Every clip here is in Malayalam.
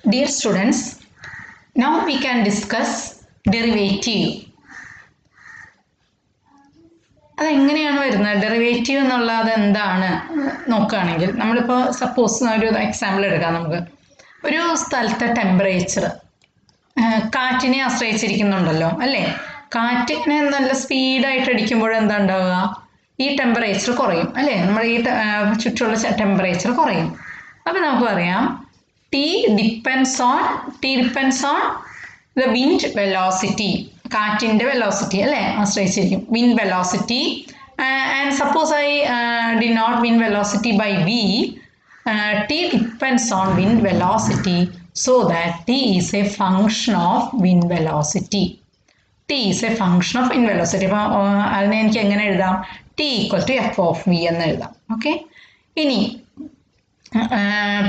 Dear students, now we can discuss derivative. അതെങ്ങനെയാണ് വരുന്നത്? ഡെറിവേറ്റീവ് എന്നുള്ളത് എന്താണ് നോക്കുകയാണെങ്കിൽ നമ്മളിപ്പോൾ സപ്പോസ് ഒരു എക്സാമ്പിൾ എടുക്കാം. നമുക്ക് ഒരു സ്ഥലത്തെ ടെമ്പറേച്ചർ കാറ്റിനെ ആശ്രയിച്ചിരിക്കുന്നുണ്ടല്ലോ അല്ലേ? കാറ്റിനെ നല്ല സ്പീഡായിട്ട് അടിക്കുമ്പോൾ എന്താ ഉണ്ടാവുക? ഈ ടെമ്പറേച്ചർ കുറയും അല്ലേ? നമ്മുടെ ഈ ചുറ്റുമുള്ള ടെമ്പറേച്ചർ കുറയും. അപ്പം നമുക്ക് പറയാം T depends on the wind velocity. കാറ്റിൻ്റെ വെലോസിറ്റി അല്ലേ ആശ്രയിച്ചിരിക്കും. wind velocity and suppose I denote wind velocity by V. T depends on wind velocity so that T is a function of wind velocity. T is a function of wind velocity. അപ്പോൾ അതിനെ എനിക്ക് എങ്ങനെ എഴുതാം? T equal to F of V എന്ന് എഴുതാം. ഓക്കെ, ഇനി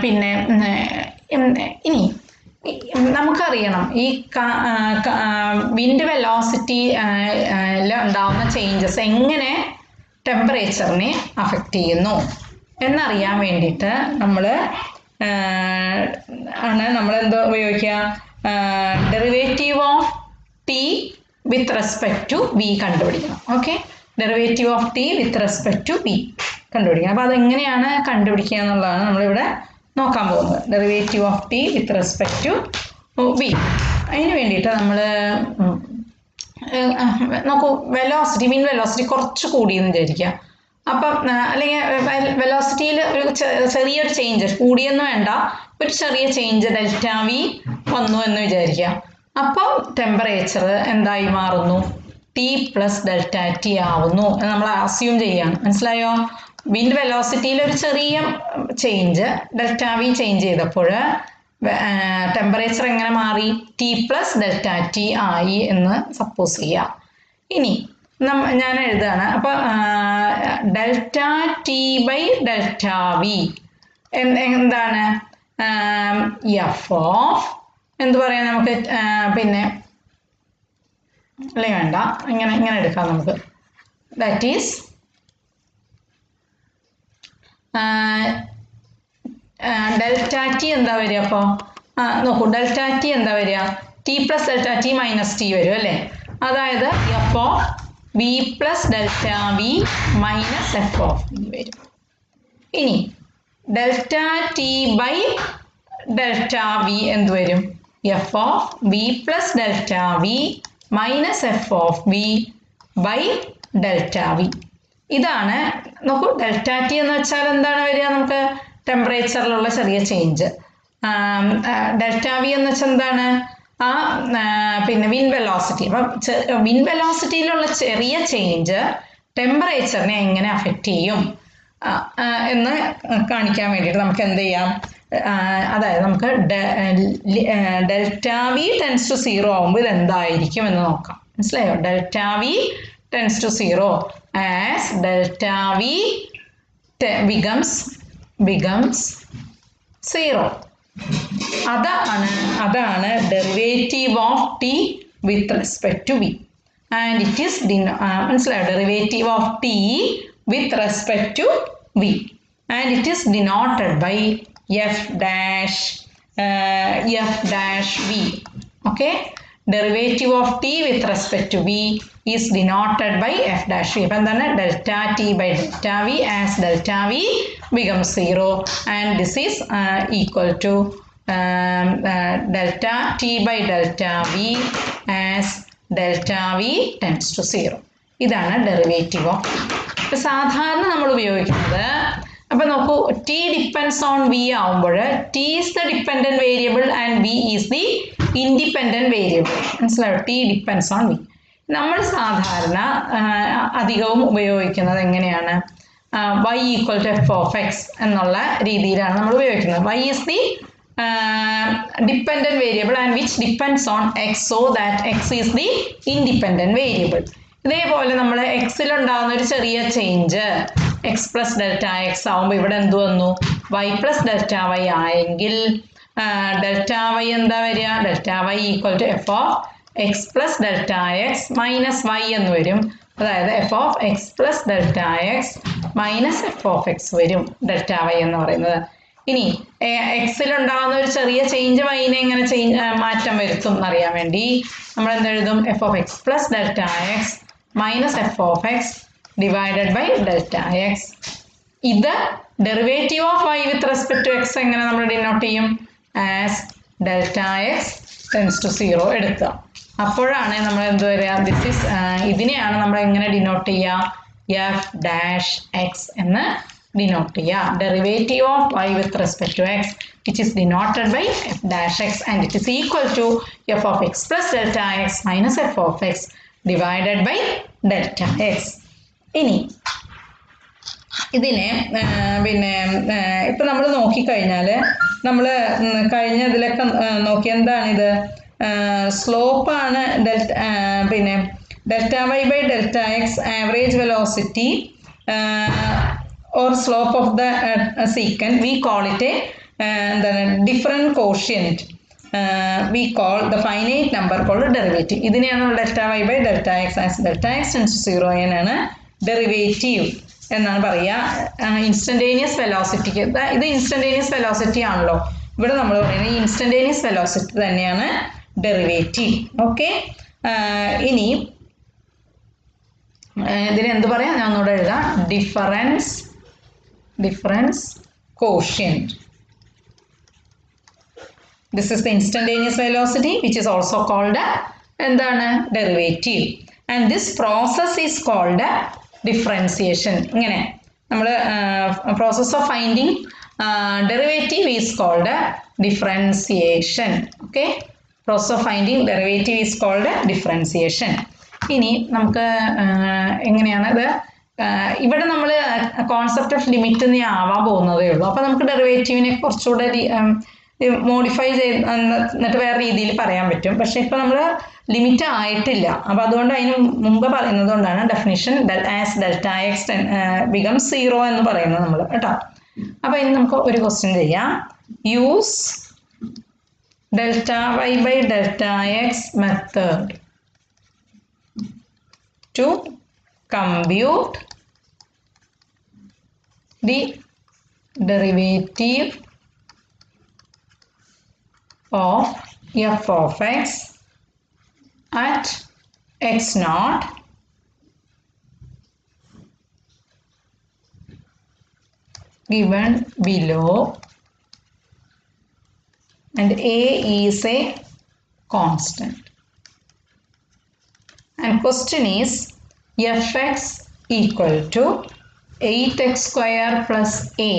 പിന്നെ ഇനി നമുക്കറിയണം ഈ വിൻഡ് വെലോസിറ്റിയിൽ ഉണ്ടാകുന്ന ചേഞ്ചസ് എങ്ങനെ ടെമ്പറേച്ചറിനെ അഫക്റ്റ് ചെയ്യുന്നു എന്നറിയാൻ വേണ്ടിയിട്ട് നമ്മളെന്തോ ഉപയോഗിക്കുക? Derivative of T with respect to V കണ്ടുപിടിക്കണം. Okay, derivative of T with respect to V കണ്ടുപിടിക്കണം. അപ്പോൾ അതെങ്ങനെയാണ് കണ്ടുപിടിക്കുക എന്നുള്ളതാണ് നമ്മളിവിടെ നോക്കാൻ പോകുന്നത്. Derivative of T with respect to V. അതിന് വേണ്ടിയിട്ട് നമ്മൾ നോക്കൂ, വെലോസിറ്റി വിൻ വെലോസിറ്റി കുറച്ച് കൂടിയെന്ന് വിചാരിക്കുക. അപ്പം അല്ലെങ്കിൽ വെലോസിറ്റിയിൽ ഒരു ചെറിയൊരു ചേഞ്ച്, കൂടിയെന്ന് വേണ്ട, ഒരു ചെറിയ ചേഞ്ച് ഡെൽറ്റ വി വന്നു എന്ന് വിചാരിക്കുക. അപ്പം ടെമ്പറേച്ചർ എന്തായി മാറുന്നു? ടി പ്ലസ് ഡെൽറ്റ ടി ആവുന്നു എന്ന് നമ്മൾ അസ്യൂം ചെയ്യാണ്. മനസ്സിലായോ? വിൻഡ് വെലോസിറ്റിയിൽ ഒരു ചെറിയ ചേഞ്ച് ഡെൽറ്റ വി ചേഞ്ച് ചെയ്തപ്പോൾ ടെമ്പറേച്ചർ എങ്ങനെ മാറി? ടി പ്ലസ് ഡെൽറ്റ ടി ആയി എന്ന് സപ്പോസ് ചെയ്യാം. ഇനി ഞാൻ എഴുതുകയാണ്. അപ്പോൾ delta T by delta v എന്താണ്? എഫ് ഓഫ് എന്ത് പറയാം നമുക്ക്? പിന്നെ അല്ലേ വേണ്ട, ഇങ്ങനെ എടുക്കാം നമുക്ക്. ദാറ്റ് ഈസ് ഡെൽറ്റ ടി എന്താ വരിക? അപ്പോൾ നോക്കൂ, ഡെൽറ്റ ടി എന്താ വരിക? T plus delta t minus t വരും അല്ലേ? അതായത് f of v plus delta v minus F of v വരും. ഇനി delta T by delta v എന്ത് വരും? F of v plus delta v minus F of v by delta v. ഇതാണ് നോക്കൂ, ഡെൽറ്റ ടി എന്ന് വെച്ചാൽ എന്താണ് വരിക? നമുക്ക് ടെമ്പറേച്ചറിലുള്ള ചെറിയ ചേഞ്ച്. ഡെൽറ്റ വി എന്ന് വെച്ചാൽ എന്താണ്? പിന്നെ വിൻ വെലോസിറ്റി. അപ്പം വിൻ വെലോസിറ്റിയിലുള്ള ചെറിയ ചേഞ്ച് ടെമ്പറേച്ചറിനെ എങ്ങനെ അഫക്റ്റ് ചെയ്യും എന്ന് കാണിക്കാൻ വേണ്ടിയിട്ട് നമുക്ക് എന്ത് ചെയ്യാം? അതായത് നമുക്ക് ഡെൽറ്റ വി ടെൻസ് ടു 0 ആകുമ്പോൾ ഇതെന്തായിരിക്കും എന്ന് നോക്കാം. മനസ്സിലായോ? Delta V tends to 0 as delta v becomes 0. അതാണ് derivative of T with respect to V. And it is മനസ്സിലായോ? Derivative of T with respect to V and it is denoted by F dash V. Okay, derivative of T with respect to V is denoted by f dash v. അപ്പം എന്താണ്? Delta T by delta V as delta V becomes 0 and this is equal to delta t by delta v as delta v tends to 0. ഇതാണ് ഡെറിവേറ്റീവ് ഓഫ് ടി. ഇപ്പം സാധാരണ നമ്മൾ ഉപയോഗിക്കുന്നത്, അപ്പം നോക്കൂ, ടി ഡിപ്പെൻഡ്സ് ഓൺ വി ആവുമ്പോൾ T is the dependent variable and V is the independent variable. മനസ്സിലായോ? T depends on V. നമ്മൾ സാധാരണ അധികവും ഉപയോഗിക്കുന്നത് എങ്ങനെയാണ്? y equal to F of X എന്നുള്ള രീതിയിലാണ് നമ്മൾ ഉപയോഗിക്കുന്നത്. y is the dependent variable and which depends on X so that X is the independent variable. ഇതേപോലെ നമ്മൾ എക്സിലുണ്ടാകുന്ന ഒരു ചെറിയ change X plus delta X ആകുമ്പോൾ ഇവിടെ എന്ത് വന്നു? വൈ പ്ലസ് ഡെൽറ്റ വൈ ആയെങ്കിൽ ഡെൽറ്റ വൈ എന്താ വരിക? Delta y equal to F of X plus delta X minus y എന്ന് വരും. അതായത് f of X plus delta X minus F of x വരും ഡെൽറ്റ വൈ എന്ന് പറയുന്നത്. ഇനി എക്സിൽ ഉണ്ടാകുന്ന ഒരു ചെറിയ ചേഞ്ച് വൈനെ എങ്ങനെ മാറ്റം വരുത്തും എന്നറിയാൻ വേണ്ടി നമ്മൾ എന്തെഴുതും F of X plus delta X minus F of X divided by delta X. ഇത് derivative of Y with respect to X എങ്ങനെ നമ്മൾ ഡിനോട്ട് ചെയ്യും? As delta X tends to 0 എടുക്കുക. അപ്പോഴാണ് നമ്മൾ എന്ത് വരിക? ഇതിനെയാണ് നമ്മൾ എങ്ങനെ ഡിനോട്ട് ചെയ്യുക? എഫ് ഡാഷ് എക്സ് എന്ന് ഡിനോട്ട് ചെയ്യുക. Derivative of Y with respect to x which is denoted by f dash x and it is equal to f of x plus delta x minus f of x divided by delta x. ഇനി ഇതിനെ പിന്നെ ഇപ്പം നമ്മൾ നോക്കിക്കഴിഞ്ഞാൽ നമ്മൾ കഴിഞ്ഞ ഇതിലൊക്കെ നോക്കി എന്താണിത്? സ്ലോപ്പാണ് പിന്നെ delta Y by delta x average velocity or slope of the secant. We call it a different quotient. We call the finite number called derivative. ഇതിനെയാണ് delta Y by delta x as delta X tends to 0 എന്നാണ് ഡെറിവേറ്റീവ് എന്നാണ് പറയുക. ഇൻസ്റ്റന്റേനിയസ് വെലോസിറ്റിക്ക് ഇത് ഇൻസ്റ്റന്റേനിയസ് വെലോസിറ്റി ആണല്ലോ. ഇവിടെ നമ്മൾ പറയുന്നത് ഇൻസ്റ്റന്റേനിയസ് വെലോസിറ്റി തന്നെയാണ് ഡെറിവേറ്റീവ്. ഓക്കെ, ഇനി ഇതിന് എന്ത് പറയാം? ഞാൻ ഒന്നുകൂടെ എഴുതാം. difference quotient. This is the instantaneous velocity which is also called എന്താണ്? Derivative. And this process is called differentiation. ഇങ്ങനെ നമ്മൾ process of finding derivative is called differentiation. Okay, process of finding derivative is called differentiation. ഇനി നമുക്ക് എങ്ങനെയാണത്? ഇവിടെ നമ്മൾ കോൺസെപ്റ്റ് ഓഫ് ലിമിറ്റ് നീ ആവാൻ പോകുന്നതേ ഉള്ളൂ. അപ്പോൾ നമുക്ക് ഡെറിവേറ്റീവിനെ കുറച്ചുകൂടെ മോഡിഫൈ എന്നിട്ട് വേറെ രീതിയിൽ പറയാൻ പറ്റും. പക്ഷേ ഇപ്പോൾ നമ്മൾ ലിമിറ്റ് ആയിട്ടില്ല. അപ്പോൾ അതുകൊണ്ട് അതിന് മുമ്പ് പറയുന്നത് കൊണ്ടാണ് definition as delta X becomes 0 എന്ന് പറയുന്നത് നമ്മൾ കേട്ടോ. അപ്പോൾ ഇനി നമുക്ക് ഒരു ക്വസ്റ്റ്യൻ ചെയ്യാം. Use delta Y by delta x method to compute the derivative of f of x at x naught given below, and a is a constant. And question is fx equal to 8x square plus a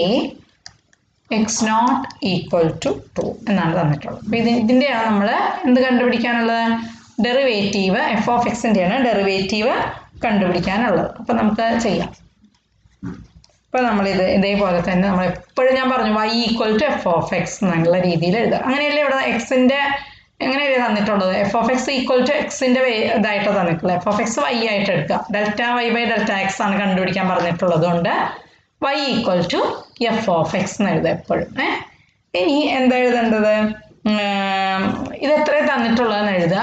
x naught equal to 2 എന്നാണ് തന്നിട്ടുള്ളത്. അപ്പോൾ ഇതിൻ്റെയാണ് നമ്മൾ എന്ത് കണ്ടുപിടിക്കാനുള്ളത്? ഡെറിവേറ്റീവ് എഫ് ഓഫ് എക്സിൻ്റെയാണ് ഡെറിവേറ്റീവ് കണ്ടുപിടിക്കാനുള്ളത്. അപ്പോൾ നമുക്ക് ചെയ്യാം. ഇപ്പോൾ നമ്മളിത് ഇതേപോലെ തന്നെ നമ്മൾ എപ്പോഴും ഞാൻ പറഞ്ഞു y equal to F of X എന്നുള്ള രീതിയിൽ എഴുതുക. അങ്ങനെയല്ലേ ഇവിടെ എക്സിൻ്റെ എങ്ങനെയല്ലേ തന്നിട്ടുള്ളത്? F of x equal to എക്സിൻ്റെ ഇതായിട്ട് തന്നിട്ടുള്ളത്. എഫ് ഓഫ് എക്സ് വൈ ആയിട്ട് എടുക്കുക. Delta Y by delta x ആണ് കണ്ടുപിടിക്കാൻ പറഞ്ഞിട്ടുള്ളത് കൊണ്ട് y equal to F of x എന്ന് എഴുതുക എപ്പോഴും. ഇനി എന്താ എഴുതേണ്ടത്? ഇത് എത്രയാണ് തന്നിട്ടുള്ളതെന്ന് എഴുതുക.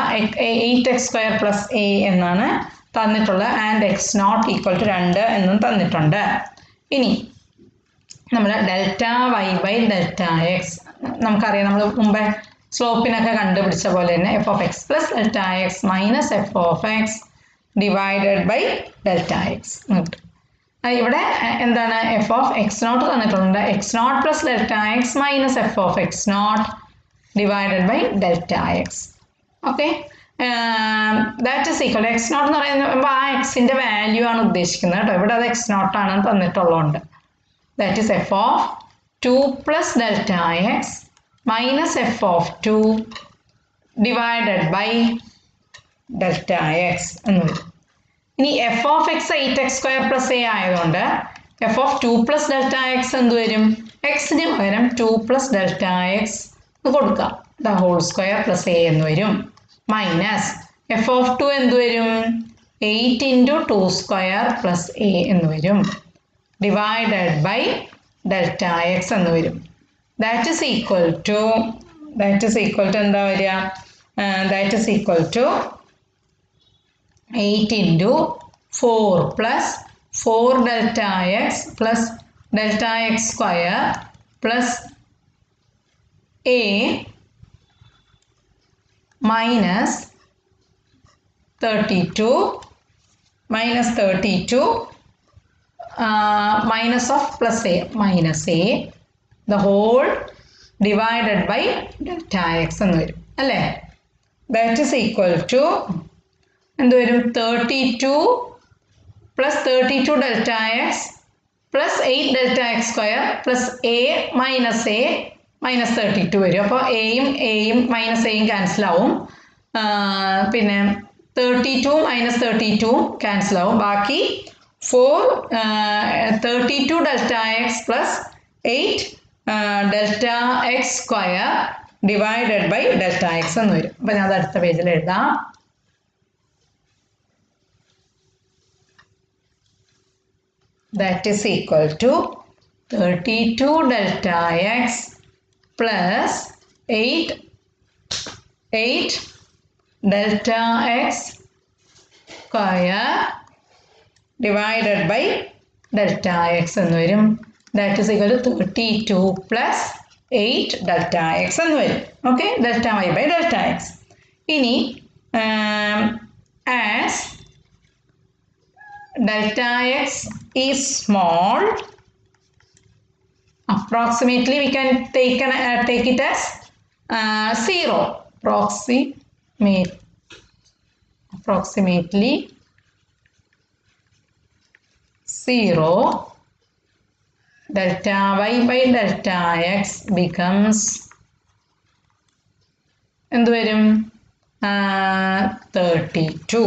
8x സ്ക്വയർ പ്ലസ് a എന്നാണ് തന്നിട്ടുള്ളത്. And X not equal to 2 എന്നും തന്നിട്ടുണ്ട്. ഇനി നമ്മൾ delta Y by delta x നമുക്കറിയാം, നമ്മൾ മുമ്പേ സ്ലോപ്പിനൊക്കെ കണ്ടുപിടിച്ച പോലെ തന്നെ f of X plus delta X minus F of X divided by delta x കിട്ടും. ഇവിടെ എന്താണ്? എഫ് ഓഫ് എക്സ് നോട്ട് തന്നിട്ടുണ്ട്. X not plus delta X minus F of x naught divided by delta x. Okay, that is equal. X naught എന്ന് പറയുമ്പോൾ ആ എക്സിൻ്റെ വാല്യൂ ആണ് ഉദ്ദേശിക്കുന്നത് കേട്ടോ. ഇവിടെ അത് എക്സ് നോട്ടാണ് തന്നിട്ടുള്ളതുകൊണ്ട് that is F of 2 plus delta X minus f of 2 divided by delta x എന്ന് വരും. ഇനി f of x 8x square plus a ആയതുകൊണ്ട് f of 2 plus delta x എന്ത് വരും? xന് പകരം 2 plus delta x കൊടുക്കുക. the whole square plus a എന്ന് വരും. മൈനസ് f of 2 എന്ത് വരും? 8 into 2 square plus a എന്ന് വരും. divided by delta x എന്ന് വരും. that is equal to എന്താ വരിക? that is equal to 8 into 4 plus 4 delta x plus delta x square plus a minus 32 minus 32 minus of plus a minus a the whole divided by delta x എന്ന് വരും അല്ലേ. ദാറ്റ് ഈസ് ഈക്വൽ ടു എന്ത് വരും 32 plus 32 delta x plus 8 delta x square plus A minus 32 വരും. അപ്പോൾ എയും മൈനസ് എയും ക്യാൻസൽ ആവും. പിന്നെ 32 മൈനസ് 32 ക്യാൻസൽ ആവും. ബാക്കി 32 delta x plus 8 delta x square divided by delta x എന്ന് വരും. അപ്പം ഞാൻ അത് അടുത്ത പേജിൽ എഴുതാം. That is equal to 32 delta x plus 8 delta x square divided by delta x എന്ന് വരും. That is equal to 32 plus 8 delta x എന്ന് വരും. Okay, delta y by delta x. ഇനി as delta x is small, approximately we can take it as 0. Approximately 0. Delta y by delta x becomes എന്ത് വരും 32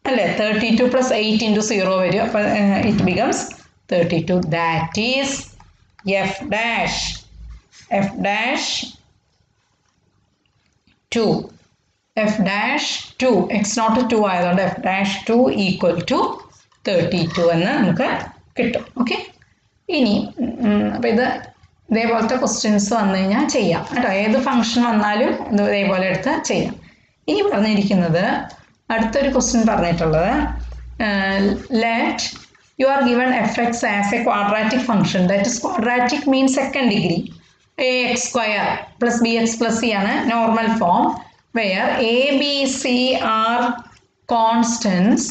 അല്ലേ. 32 പ്ലസ് 8 ഇൻറ്റു 0 വരും. അപ്പോൾ it becomes 32. That is F dash 2 x naught 2 ആയതുകൊണ്ട് എഫ് ഡാഷ് 2 ഈക്വൽ ടു 32 എന്ന് നമുക്ക് കിട്ടും. ഓക്കെ, ഇനി അപ്പോൾ ഇതേപോലത്തെ ക്വസ്റ്റ്യൻസ് വന്നു കഴിഞ്ഞാൽ ചെയ്യാം കേട്ടോ. ഏത് ഫംഗ്ഷൻ വന്നാലും ഇതേപോലെ എടുത്ത് ചെയ്യാം. ഇനി പറഞ്ഞിരിക്കുന്നത് അടുത്തൊരു ക്വസ്റ്റ്യൻ പറഞ്ഞിട്ടുള്ളത് let you are given F X as a quadratic function. That is quadratic means second degree. A X square plus B X plus C ആണ് normal form. Where A B C are constants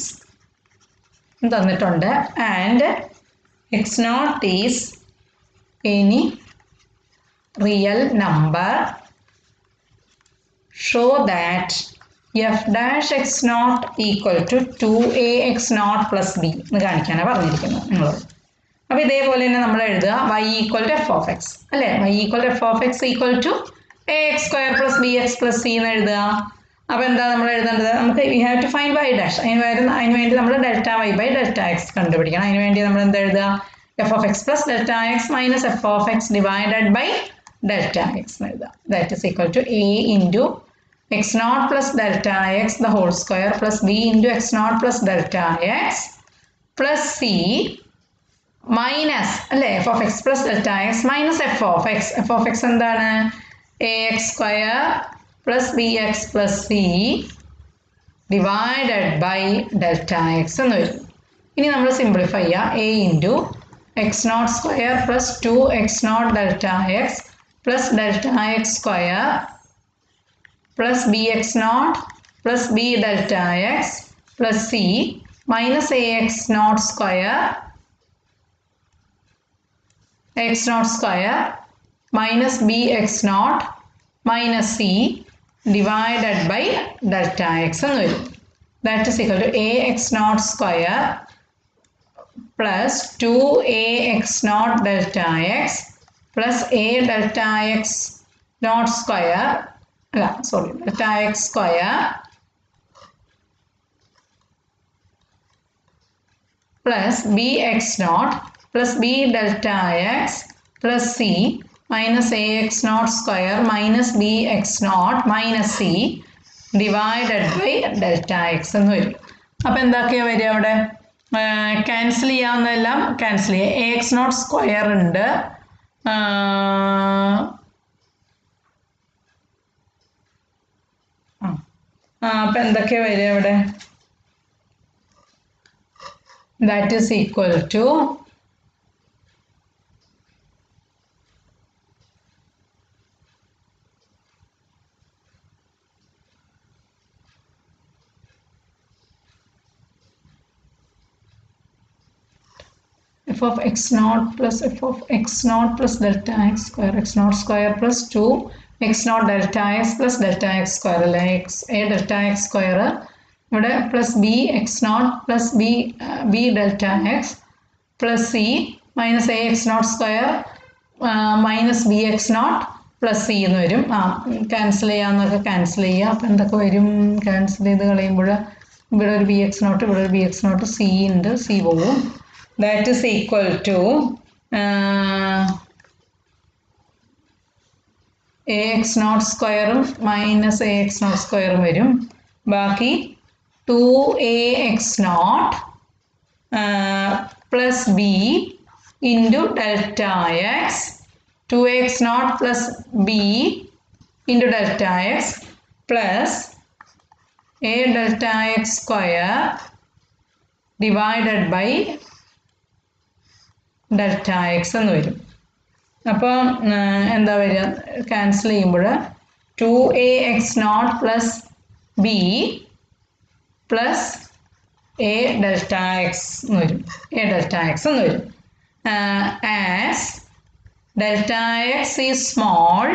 തന്നിട്ടുണ്ട് and X not is any real number. Show that F dash X not equal to 2a X not plus B എന്ന് കാണിക്കാനാണ് പറഞ്ഞിരിക്കുന്നത് നിങ്ങളോട്. അപ്പോൾ ഇതേപോലെ തന്നെ നമ്മൾ എഴുതുക y equal to F of x അല്ലേ. y equal to F of x equal to a X square plus B X plus c എന്ന് എഴുതുക. അപ്പോൾ എന്താ നമ്മൾ എഴുതേണ്ടത്? നമുക്ക് we have to find y dash. അതിന് വേണ്ടി നമ്മൾ delta y by delta x കണ്ടുപിടിക്കണം. അതിന് വേണ്ടി നമ്മൾ എന്താ എഴുതുക? F of X plus delta X minus F of X divided by delta x എന്ന് എഴുതുക. That is equal to a into x naught plus delta x the whole square plus b into x naught plus delta x plus c minus അല്ലേ f of x plus delta x minus f of x. f of x എന്താണ്? ax square plus bx plus c divided by delta x എന്ന് വരും. ഇനി നമ്മൾ സിംപ്ലിഫൈ ചെയ്യുക. a into x naught square plus 2x naught delta x plus delta x square plus bx naught plus b delta x plus c minus ax naught square minus bx naught minus c divided by delta x എന്ന് വരും. That is equal to ax naught square plus 2ax naught delta x plus a delta x naught square delta x square plus bx naught plus b delta x plus c minus ax naught square minus bx naught minus c divided by delta x എന്ന് വരും. അപ്പോൾ എന്തൊക്കെയാണ് വരിക? അവിടെ ക്യാൻസൽ ചെയ്യാവുന്നതെല്ലാം ക്യാൻസൽ ചെയ്യുക. ax naught സ്ക്വയർ ഉണ്ട്, അപ്പം എന്തൊക്കെയാണ് വരിക ഇവിടെ? That is equal to f of x naught plus f of x naught plus delta x naught square plus 2 x naught delta x square അല്ലേ a delta x square ഇവിടെ plus b x naught plus b delta x plus c minus a x naught square minus b x naught plus c എന്ന് വരും ക്യാൻസൽ ചെയ്യാമെന്നൊക്കെ ക്യാൻസൽ ചെയ്യുക അപ്പം എന്തൊക്കെ വരും ക്യാൻസൽ ചെയ്ത് കളയുമ്പോൾ ഇവിടെ ഒരു ബി എക്സ് നോട്ട് ഇവിടെ ഒരു ബി എക്സ് നോട്ട് സി ഉണ്ട് സി പോവും that is equal to a x naught സ്ക്വയറും മൈനസ് എ എക്സ് നോട്ട് സ്ക്വയറും വരും ബാക്കി 2ax naught plus b into delta x 2x naught plus b into delta x plus a delta x square divided by delta x എന്ന് വരും അപ്പോൾ എന്താ വരിക ക്യാൻസൽ ചെയ്യുമ്പോൾ 2ax naught plus b plus a delta x എന്ന് വരും a delta x എന്ന് വരും as delta x is small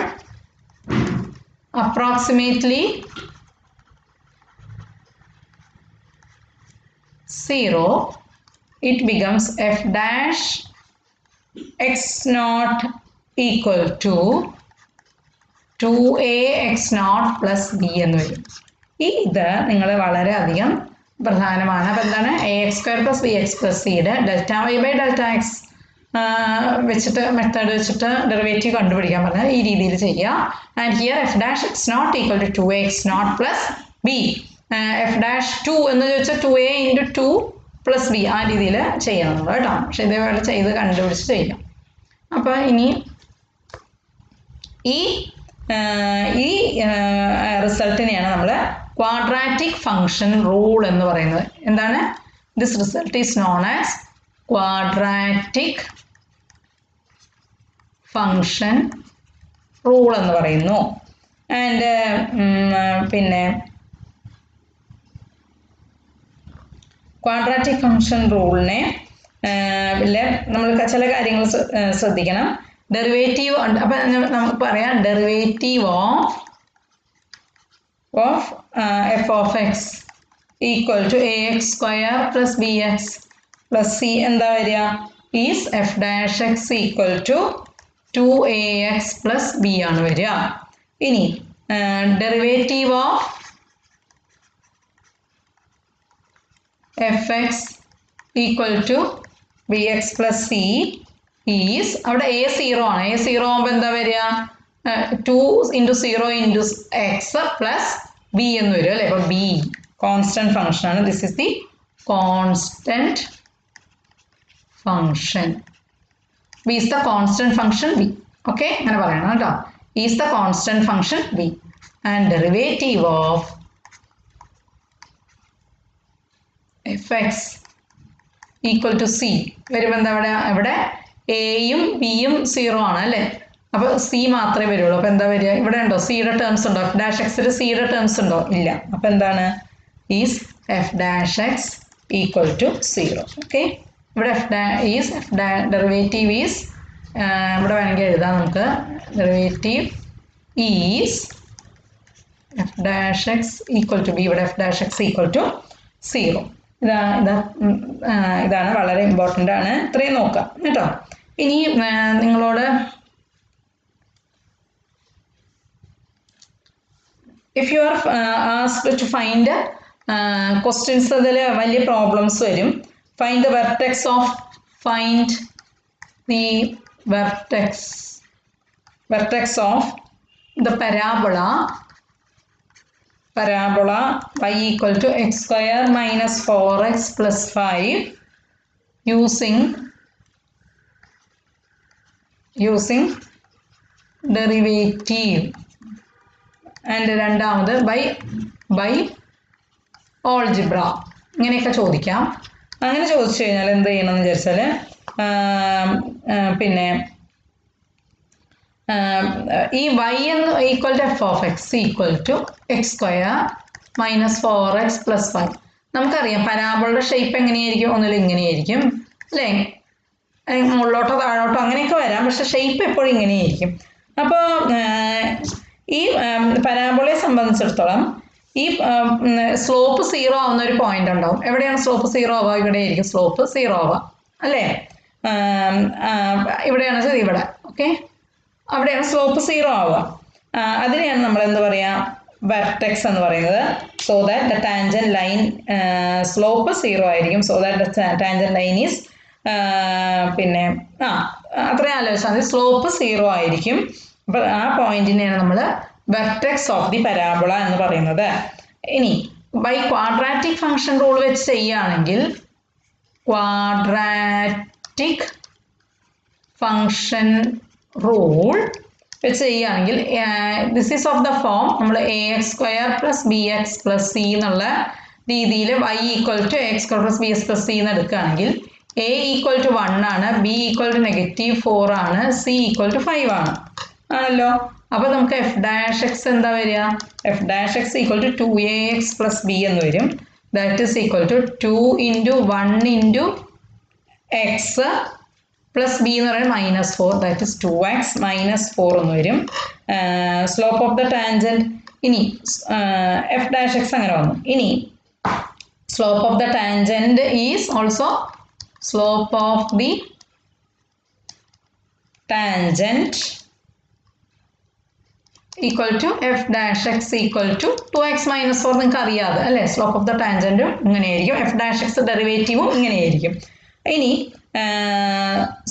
approximately 0 it becomes f dash x naught equal to 2ax naught plus b എന്ന് വരും ഇത് നിങ്ങൾ വളരെയധികം പ്രധാനമാണ് അപ്പോൾ എന്താണ് A X square plus B X plus സിയുടെ delta Y by delta X വെച്ചിട്ട് മെത്തേഡ് വെച്ചിട്ട് ഡെറിവേറ്റീവ് കണ്ടുപിടിക്കാൻ പറഞ്ഞാൽ ഈ രീതിയിൽ ചെയ്യുക and here F dash X not equal to 2x not plus B F dash 2 എന്ന് ചോദിച്ചാൽ 2a ഇൻറ്റു 2 പ്ലസ് ബി ആ രീതിയിൽ ചെയ്യണം നമ്മൾ കേട്ടോ പക്ഷെ ഇതേപോലെ ചെയ്ത് കണ്ടുപിടിച്ച് ചെയ്യാം അപ്പോൾ ഇനി ഈ റിസൾട്ടിനെയാണ് നമ്മൾ ക്വാഡ്രാറ്റിക് ഫംഗ്ഷൻ റൂൾ എന്ന് പറയുന്നത് എന്താണ് this result is known as quadratic function rule എന്ന് പറയുന്നു ആൻഡ് പിന്നെ ക്വാഡ്രാറ്റിക് ഫംഗ്ഷൻ റൂളിനെ നമ്മൾ ചില കാര്യങ്ങൾ ശ്രദ്ധിക്കണം ഡെറിവേറ്റീവ് ഉണ്ട് അപ്പം നമുക്ക് പറയാം derivative of f of x equal to a X square plus B X plus c എന്താ വരിക is F dash X equal to 2ax plus b ആണ് വരിക ഇനി derivative of f x equal to b X plus c is അവിടെ എ 0 ആണ് എ 0 ആകുമ്പോൾ എന്താ വരിക 2 into 0 into x plus B എന്ന് വരും അല്ലേ അപ്പോൾ ബി കോൺസ്റ്റൻറ്റ് ഫംഗ്ഷൻ ആണ് this is the constant function b is the constant function b okay അങ്ങനെ പറയണം കേട്ടോ is the constant function b and derivative of f x equal to c വരുമ്പോൾ എന്താ ഇവിടെ എയും ബിയും 0 ആണ് അല്ലേ അപ്പോൾ സി മാത്രമേ വരുള്ളൂ അപ്പോൾ എന്താ വരിക ഇവിടെ ഉണ്ടോ സിയുടെ ടേംസ് ഉണ്ടോ എഫ് ഡാഷ് എക്സിൽ സിയുടെ ടേംസ് ഉണ്ടോ ഇല്ല അപ്പോൾ എന്താണ് is F dash X equal to 0 okay ഇവിടെ എഫ് ഡെറിവേറ്റീവ് ഈസ് ഇവിടെ വേണമെങ്കിൽ എഴുതാം നമുക്ക് derivative is F dash X equal to B ഇവിടെ F dash X equal to 0 ഇതാണ് വളരെ ഇമ്പോർട്ടൻ്റ് ആണ് ഇത്രയും നോക്കാം കേട്ടോ ഇനി നിങ്ങളോട് if you are asked to find questions അതിൽ വലിയ പ്രോബ്ലംസ് വരും find the vertex of the parabola y equal to x square minus 4x plus 5 using derivative and രണ്ടാമത് by algebra ഇങ്ങനെയൊക്കെ ചോദിക്കാം അങ്ങനെ ചോദിച്ചു കഴിഞ്ഞാൽ എന്ത് ചെയ്യണമെന്ന് വിചാരിച്ചാൽ പിന്നെ ഈ y എന്ന് equal to F of x equal to x square minus 4x plus 5 നമുക്കറിയാം പരാബോളയുടെ ഷേപ്പ് എങ്ങനെയായിരിക്കും ഒന്നുമില്ല ഇങ്ങനെയായിരിക്കും അല്ലേ മുകളിലോട്ടോ താഴോട്ടോ അങ്ങനെയൊക്കെ വരാം, പക്ഷെ ഷേപ്പ് എപ്പോഴും ഇങ്ങനെയായിരിക്കും. അപ്പോൾ ഈ പരാബോളയെ സംബന്ധിച്ചിടത്തോളം ഈ സ്ലോപ്പ് 0 ആവുന്ന ഒരു പോയിന്റ് ഉണ്ടാവും. എവിടെയാണ് സ്ലോപ്പ് 0 ആവുക? ഇവിടെ ആയിരിക്കും സ്ലോപ്പ് 0 ആവുക അല്ലേ? ഇവിടെയാണ് ഇവിടെ. ഓക്കെ, അവിടെയാണ് സ്ലോപ്പ് 0 ആവുക. അതിനെയാണ് നമ്മൾ എന്ത് പറയുക? വെർട്ടെക്സ് എന്ന് പറയുന്നത്. So that the tangent line slope 0 ആയിരിക്കും. So that the tangent line is പിന്നെ അത്രയും ആലോചിച്ചാൽ മതി. സ്ലോപ്പ് 0 ആയിരിക്കും. അപ്പോൾ ആ പോയിന്റിനെയാണ് നമ്മൾ വെർട്ടെക്സ് ഓഫ് ദി പരാബോള എന്ന് പറയുന്നത്. ഇനി ബൈ ക്വാഡ്രാറ്റിക് ഫംഗ്ഷൻ റൂൾ വെച്ച് ചെയ്യുകയാണെങ്കിൽ ക്വാഡ്രാറ്റിക് ഫംഗ്ഷൻ റൂൾ വെച്ച് ചെയ്യുകയാണെങ്കിൽ this is of the form നമ്മൾ ax² + bx + c എന്നുള്ള രീതിയിൽ y = ax² + bx + c എന്ന് എടുക്കുകയാണെങ്കിൽ a = 1 ആണ്, b = -4 ആണ്, c = 5 ആണ് ആണല്ലോ. അപ്പോൾ നമുക്ക് f' എന്താ വരിക? f' = 2ax + b എന്ന് വരും. That is equal to 2 × 1 × x plus b എന്ന് പറയുന്നത് -4. ദാറ്റ് ഈസ് 2x - 4 എന്ന് വരും. Slope of the tangent. ഇനി f' അങ്ങനെ വന്നു. ഇനി slope of the tangent is also slope of the tangent equal to f' equal to 2x - 4. നിങ്ങൾക്ക് അറിയാതെ അല്ലേ? സ്ലോപ്പ് ഓഫ് ദ ടാൻജന്റും ഇങ്ങനെയായിരിക്കും, f' ഡെറിവേറ്റീവും ഇങ്ങനെയായിരിക്കും. ഇനി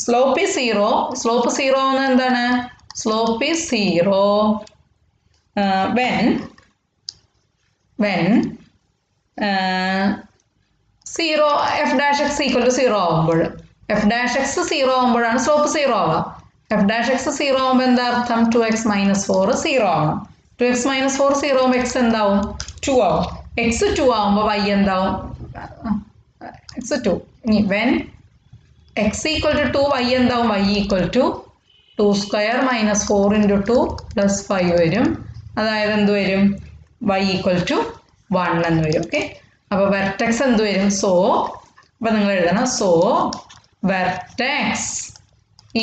സ്ലോപ്പ് ഈസ് 0. സ്ലോപ്പ് 0 എന്ന് എന്താണ്? Slope is 0 when 0 f' equal to 0 ആവുമ്പോൾ, f' 0 ആവുമ്പോഴാണ് സ്ലോപ്പ് 0 ആവുക. f' 0 ആവുമ്പോൾ എന്താ അർത്ഥം? 2x - 4 0 ആവണം. 2x - 4 0 ആവുമ്പോൾ x എന്താവും? 2 ആവും. x 2 ആവുമ്പോൾ y എന്താവും? x 2. ഇനി when x = 2 y എന്താവും? y = 2² - 4 × 2 + 5 വരും. അതായത് എന്ത് വരും? y = 1 എന്ന് വരും. ഓക്കെ, അപ്പോൾ വെർട്ടെക്സ് എന്ത് വരും? സോ അപ്പോൾ നിങ്ങൾ എഴുതണം. സോ വെർട്ടെക്സ്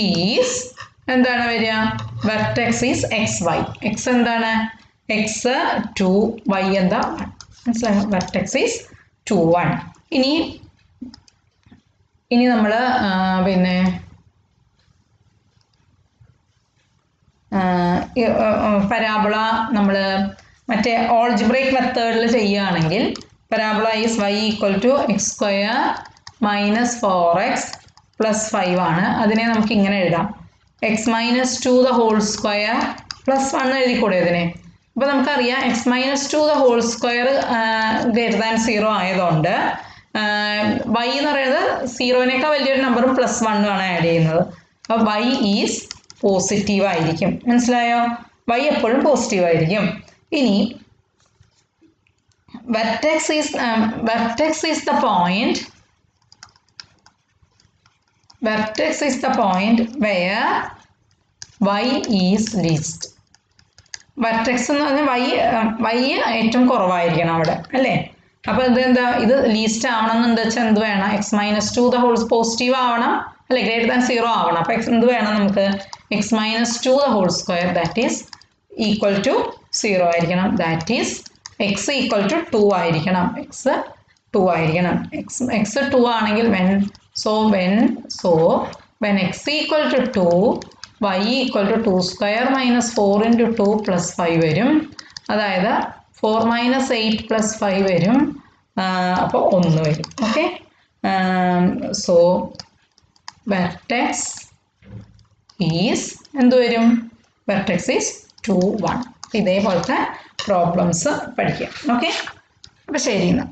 ഈസ് എന്താണ് വരിക? Vertex is xy. x എന്താണ്? x 2, y എന്താ? 1. മനസ്സിലായോ? Vertex is 2, 1. ഇനി നമ്മൾ പിന്നെ പരാബോള നമ്മൾ മറ്റേ ഓൾജിബ്രൈക് മെത്തേഡിൽ ചെയ്യുകയാണെങ്കിൽ parabola is y = x² - 4x + 5 ആണ്. അതിനെ നമുക്ക് ഇങ്ങനെ എഴുതാം. x - 2 the whole square + 1 എഴുതിക്കൂടെ ഇതിനെ? അപ്പോൾ നമുക്കറിയാം x - 2 the whole square > 0 ആയതുകൊണ്ട് y എന്ന് പറയുന്നത് 0-നേക്കാൾ വലിയൊരു നമ്പറും +1 ആണ് ആഡ് ചെയ്യുന്നത്. അപ്പോൾ y ഈസ് പോസിറ്റീവ് ആയിരിക്കും. മനസ്സിലായോ? y എപ്പോഴും പോസിറ്റീവ് ആയിരിക്കും. ഇനി vertex is the point where y is least. Vertex എന്ന് പറഞ്ഞാൽ y ഏറ്റവും കുറവായിരിക്കണം അവിടെ അല്ലേ? അപ്പോൾ ഇതെന്താ? ഇത് ലീസ്റ്റ് ആവണം എന്നുണ്ട് വെച്ചാൽ എന്ത് വേണം? x - 2 the whole പോസിറ്റീവ് ആവണം അല്ലെ? > 0 ആവണം. അപ്പോൾ എന്ത് വേണം നമുക്ക്? x - 2 the whole square that is equal to 0 ആയിരിക്കണം. ദാറ്റ് ഈസ് x = 2 ആയിരിക്കണം. x 2 ആയിരിക്കണം. x 2 ആണെങ്കിൽ when x = 2 y = 2² - 4 × 2 + 5 വരും. അതായത് 4 - 8 + 5 വരും. അപ്പോൾ 1 വരും. ഓക്കെ, സോ വെർട്ടെക്സ് ഈസ് എന്ത് വരും? Vertex is 2, 1. ഇതേപോലത്തെ പ്രോബ്ലംസ് പഠിക്കാം. ഓക്കെ, അപ്പോൾ ശരി എന്നാൽ.